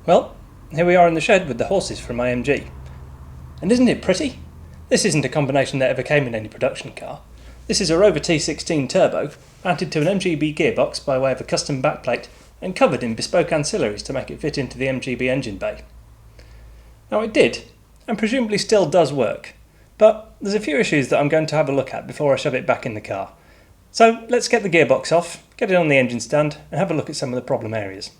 Well, here we are in the shed with the horses from my MG. And isn't it pretty? This isn't a combination that ever came in any production car. This is a Rover T16 Turbo, mounted to an MGB gearbox by way of a custom backplate and covered in bespoke ancillaries to make it fit into the MGB engine bay. Now it did, and presumably still does work, but there's a few issues that I'm going to have a look at before I shove it back in the car. So let's get the gearbox off, get it on the engine stand, and have a look at some of the problem areas.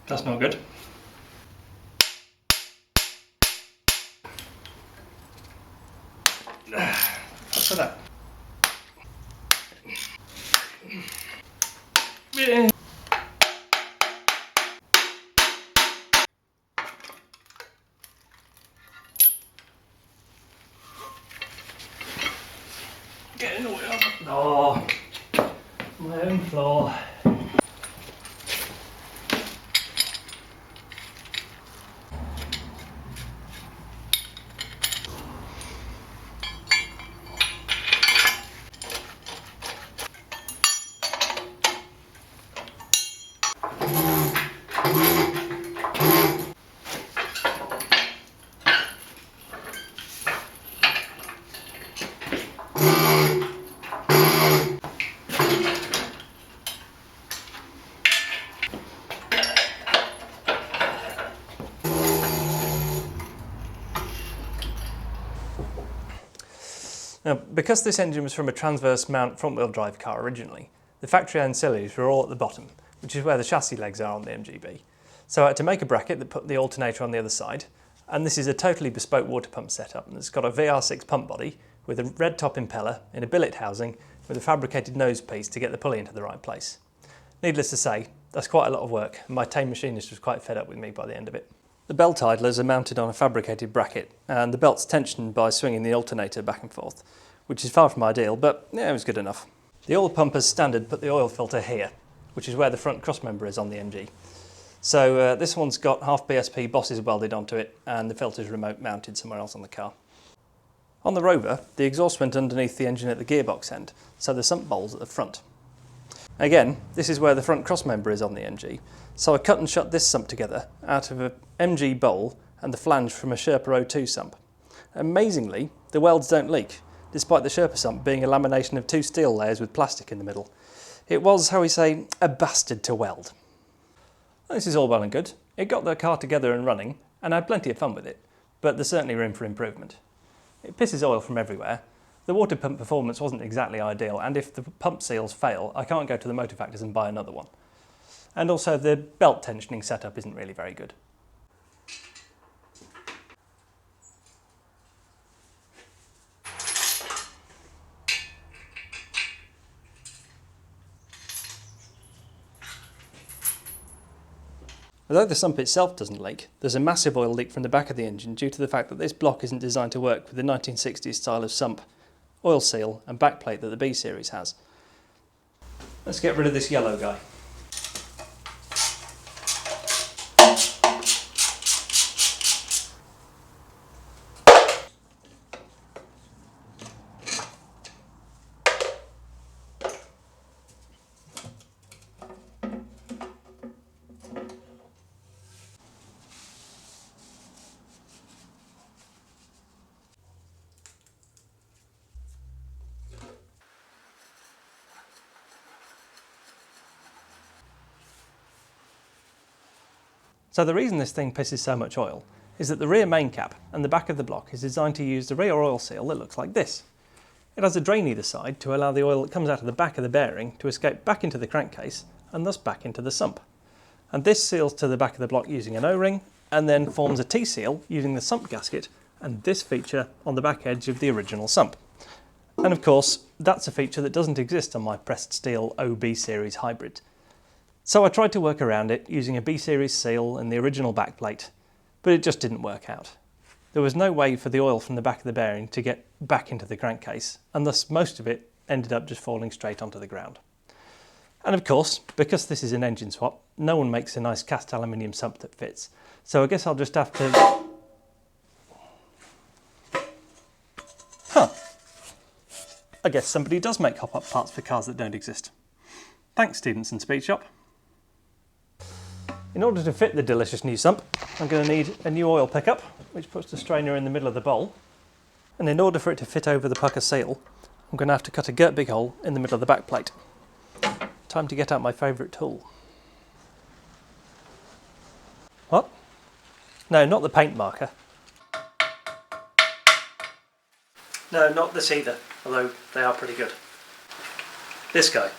That's not good. What's for that? Getting oil. Oh, my own floor. Now, because this engine was from a transverse mount front-wheel drive car originally, the factory ancillaries were all at the bottom, which is where the chassis legs are on the MGB. So I had to make a bracket that put the alternator on the other side, and this is a totally bespoke water pump setup, and it's got a VR6 pump body with a red top impeller in a billet housing with a fabricated nose piece to get the pulley into the right place. Needless to say, that's quite a lot of work, and my tame machinist was quite fed up with me by the end of it. The belt idlers are mounted on a fabricated bracket, and the belt's tensioned by swinging the alternator back and forth, which is far from ideal, but yeah, it was good enough. The oil pump as standard put the oil filter here, which is where the front crossmember is on the MG. So this one's got half BSP bosses welded onto it, and the filter's remote mounted somewhere else on the car. On the Rover, the exhaust went underneath the engine at the gearbox end, so the sump bowl's at the front. Again, this is where the front crossmember is on the MG, so I cut and shut this sump together out of a MG bowl and the flange from a Sherpa O2 sump. Amazingly, the welds don't leak, despite the Sherpa sump being a lamination of two steel layers with plastic in the middle. It was, how we say, a bastard to weld. This is all well and good. It got the car together and running, and I had plenty of fun with it, but there's certainly room for improvement. It pisses oil from everywhere. The water pump performance wasn't exactly ideal, and if the pump seals fail, I can't go to the motor factors and buy another one. And also the belt tensioning setup isn't really very good. Although the sump itself doesn't leak, there's a massive oil leak from the back of the engine due to the fact that this block isn't designed to work with the 1960s style of sump, oil seal and backplate that the B series has. Let's get rid of this yellow guy. So the reason this thing pisses so much oil is that the rear main cap and the back of the block is designed to use the rear oil seal that looks like this. It has a drain either side to allow the oil that comes out of the back of the bearing to escape back into the crankcase and thus back into the sump. And this seals to the back of the block using an O-ring and then forms a T-seal using the sump gasket and this feature on the back edge of the original sump. And of course, that's a feature that doesn't exist on my pressed steel OB series hybrid. So I tried to work around it using a B series seal and the original backplate, but it just didn't work out. There was no way for the oil from the back of the bearing to get back into the crankcase, and thus most of it ended up just falling straight onto the ground. And of course, because this is an engine swap, no one makes a nice cast aluminium sump that fits. So I guess I'll just have to... I guess somebody does make hop-up parts for cars that don't exist. Thanks, Stevenson Speed Shop. In order to fit the delicious new sump, I'm going to need a new oil pickup, which puts the strainer in the middle of the bowl. And in order for it to fit over the pucker seal, I'm going to have to cut a girt big hole in the middle of the back plate. Time to get out my favourite tool. What? No, not the paint marker. No, not this either, although they are pretty good. This guy.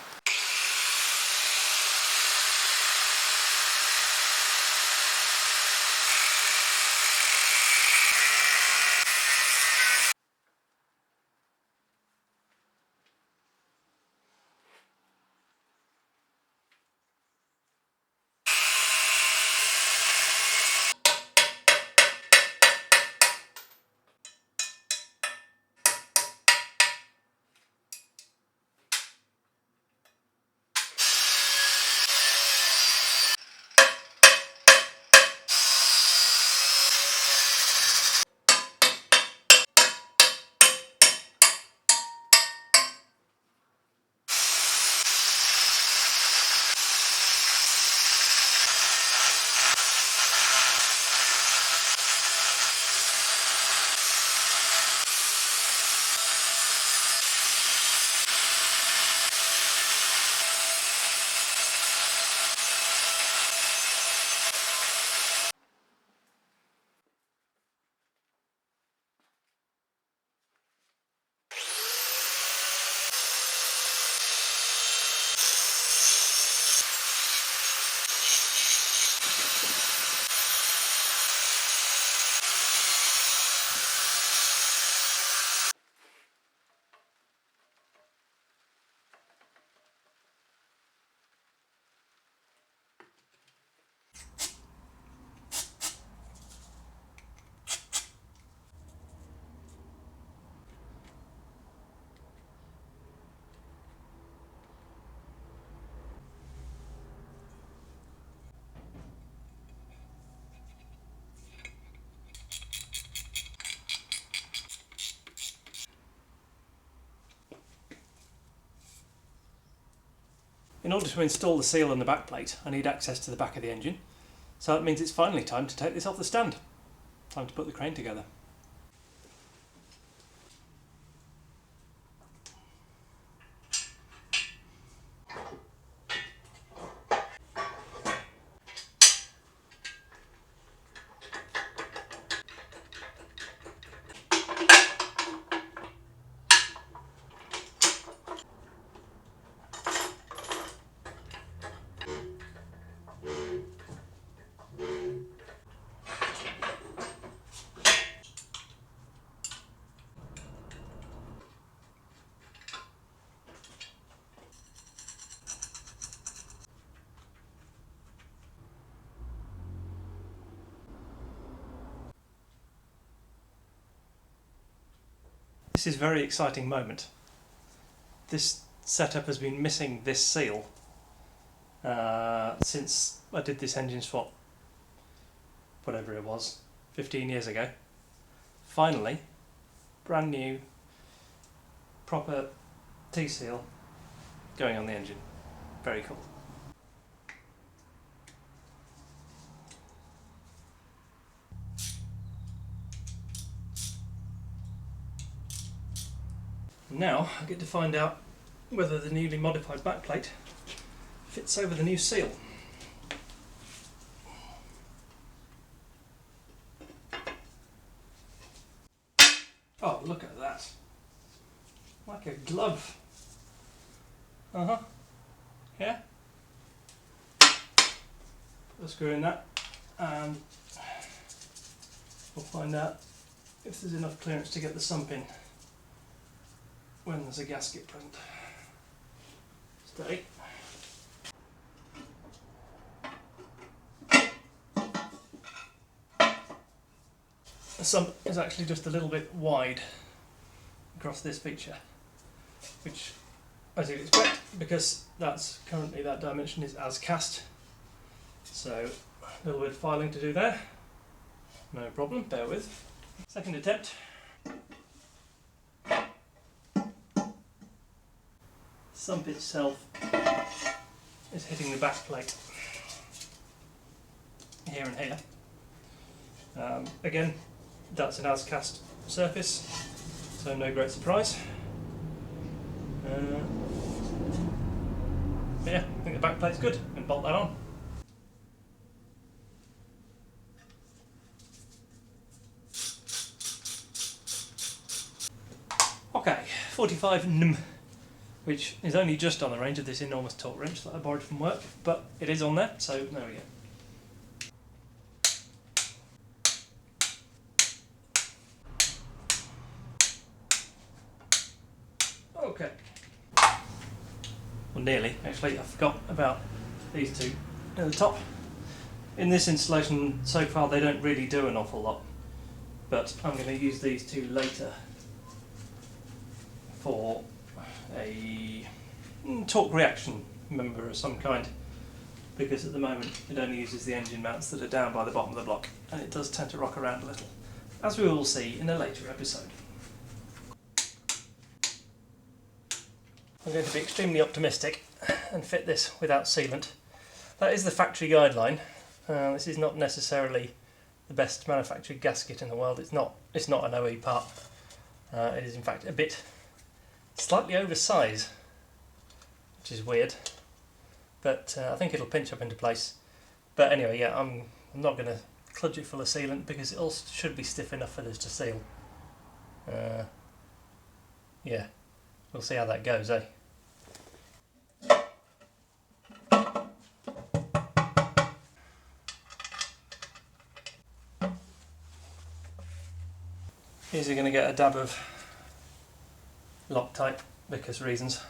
In order to install the seal on the back plate, I need access to the back of the engine, so that means it's finally time to take this off the stand. Time to put the crane together. This is a very exciting moment. This setup has been missing this seal since I did this engine swap, whatever it was, 15 years ago. Finally, brand new, proper T-seal going on the engine. Very cool. Now I get to find out whether the newly modified backplate fits over the new seal. Oh, look at that. Like a glove. Uh-huh. Yeah. Put the screw in that and we'll find out if there's enough clearance to get the sump in when there's a gasket present. Stay. The sump is actually just a little bit wide across this feature, which, as you'd expect, because that's currently that dimension is as cast. So a little bit of filing to do there. No problem, bear with. Second attempt. Sump itself is hitting the back plate here and here. Again, that's an as cast surface, so no great surprise. Yeah, I think the back plate's good, and bolt that on. Okay, 45 Nm, which is only just on the range of this enormous torque wrench that I borrowed from work, but it is on there, so there we go. Okay. Well, nearly, actually. I forgot about these two at the top. In this installation so far they don't really do an awful lot, but I'm going to use these two later for a torque reaction member of some kind, because at the moment it only uses the engine mounts that are down by the bottom of the block, and it does tend to rock around a little, as we will see in a later episode. I'm going to be extremely optimistic and fit this without sealant. That is the factory guideline. This is not necessarily the best manufactured gasket in the world. It's not an OE part. It is in fact a bit slightly oversized, which is weird, but I think it'll pinch up into place. But anyway, yeah, I'm not going to kludge it full of sealant because it all should be stiff enough for this to seal. Yeah, we'll see how that goes, eh? Here's going to get a dab of Loctite because reasons.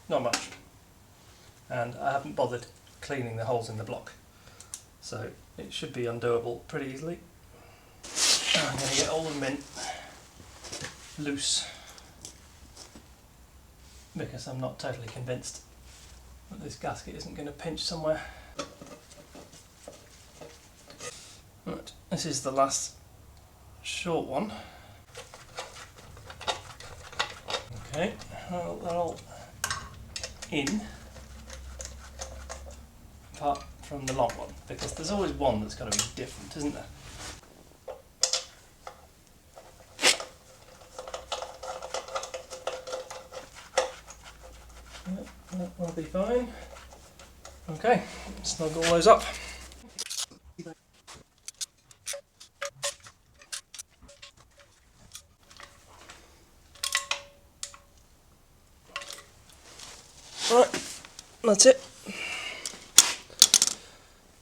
Not much. And I haven't bothered cleaning the holes in the block, so it should be undoable pretty easily. I'm going to get all of them in loose because I'm not totally convinced that this gasket isn't going to pinch somewhere. Right, this is the last short one. Okay, well, they're all in, apart from the long one, because there's always one that's got to be different, isn't there? That will be fine. Okay, snug all those up. Right, that's it.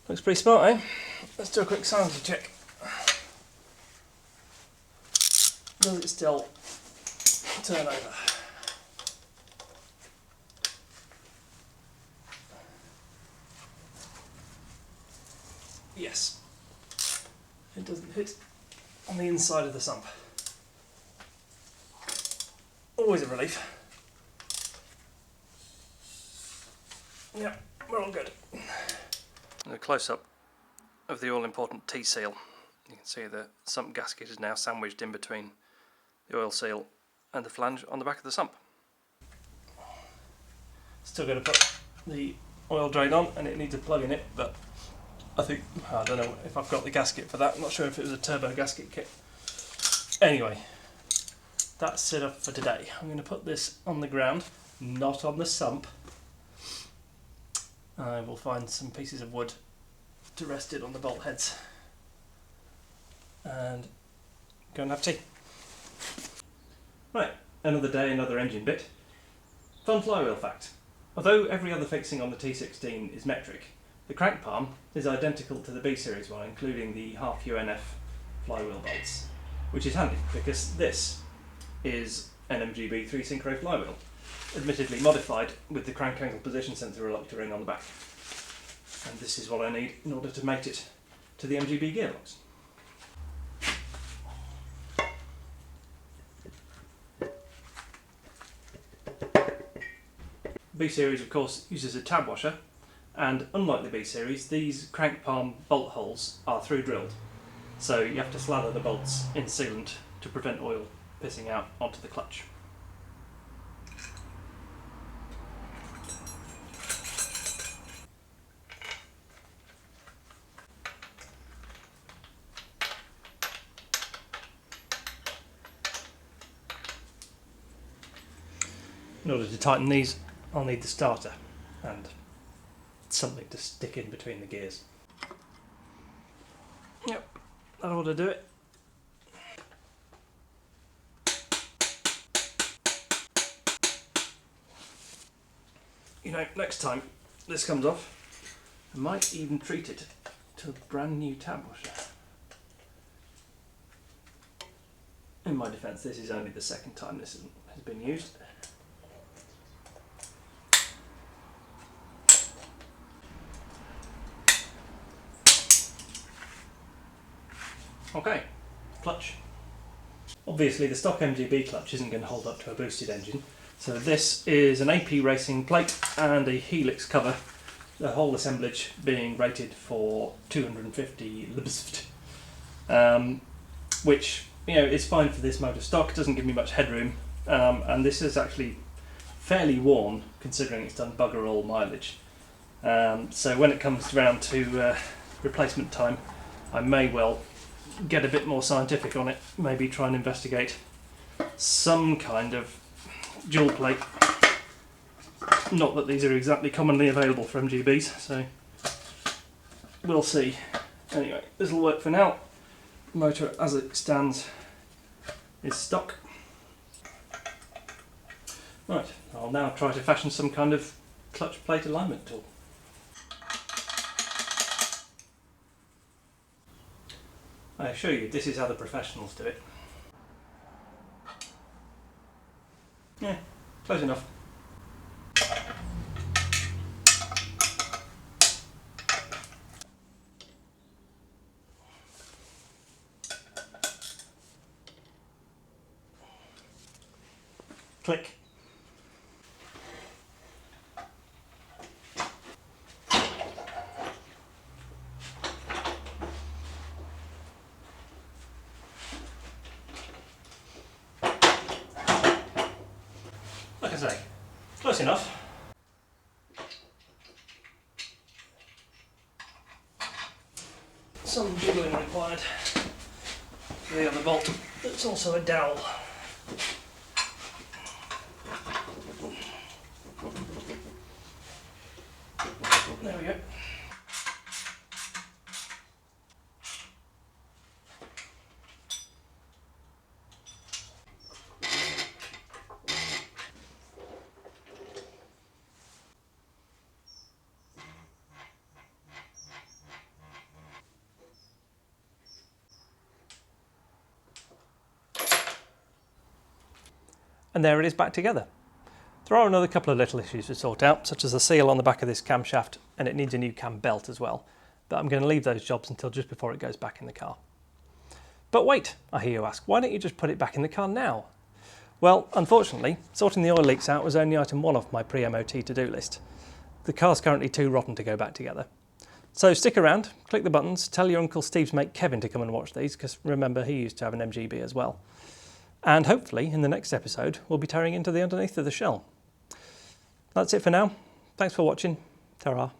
Looks pretty smart, eh? Let's do a quick sanity check. Does it still turn over? Yes. It doesn't hit on the inside of the sump. Always a relief. Yeah, we're all good. A close-up of the all-important T-seal. You can see the sump gasket is now sandwiched in between the oil seal and the flange on the back of the sump. Still going to put the oil drain on, and it needs a plug in it, but I don't know if I've got the gasket for that. I'm not sure if it was a turbo gasket kit. Anyway, that's it up for today. I'm going to put this on the ground, not on the sump. I will find some pieces of wood to rest it on the bolt heads and go and have tea. Right, another day, another engine bit. Fun flywheel fact. Although every other fixing on the T16 is metric, the crank palm is identical to the B series one, including the half UNF flywheel bolts, which is handy because this is an MGB 3 synchro flywheel, admittedly modified with the crank angle position sensor reluctor ring on the back. And this is what I need in order to mate it to the MGB gearbox. B series of course uses a tab washer, and unlike the B series, these crank palm bolt holes are through drilled, so you have to slather the bolts in sealant to prevent oil pissing out onto the clutch. In order to tighten these, I'll need the starter and something to stick in between the gears. Yep, that ought to do it. You know, next time this comes off, I might even treat it to a brand new tab washer. In my defence, this is only the second time this has been used. Okay, clutch. Obviously the stock MGB clutch isn't going to hold up to a boosted engine, so this is an AP racing plate and a helix cover, the whole assemblage being rated for 250 lbst, which, you know, is fine for this motor stock. Doesn't give me much headroom, and this is actually fairly worn considering it's done bugger all mileage. So when it comes around to replacement time, I may well get a bit more scientific on it, maybe try and investigate some kind of dual plate. Not that these are exactly commonly available for MGBs, so we'll see. Anyway, this will work for now. The motor as it stands is stock. Right, I'll now try to fashion some kind of clutch plate alignment tool. I assure you, this is how the professionals do it. Yeah, close enough. Click. Like I say, close enough. Some jiggling required for the other bolt. It's also a dowel. There we go. And there it is back together. There are another couple of little issues to sort out, such as the seal on the back of this camshaft, and it needs a new cam belt as well, but I'm going to leave those jobs until just before it goes back in the car. But wait, I hear you ask, why don't you just put it back in the car now? Well, unfortunately, sorting the oil leaks out was only item 1 off my pre-MOT to-do list. The car's currently too rotten to go back together. So stick around, click the buttons, tell your Uncle Steve's mate Kevin to come and watch these, because remember, he used to have an MGB as well. And hopefully, in the next episode, we'll be tearing into the underneath of the shell. That's it for now. Thanks for watching. Ta-ra.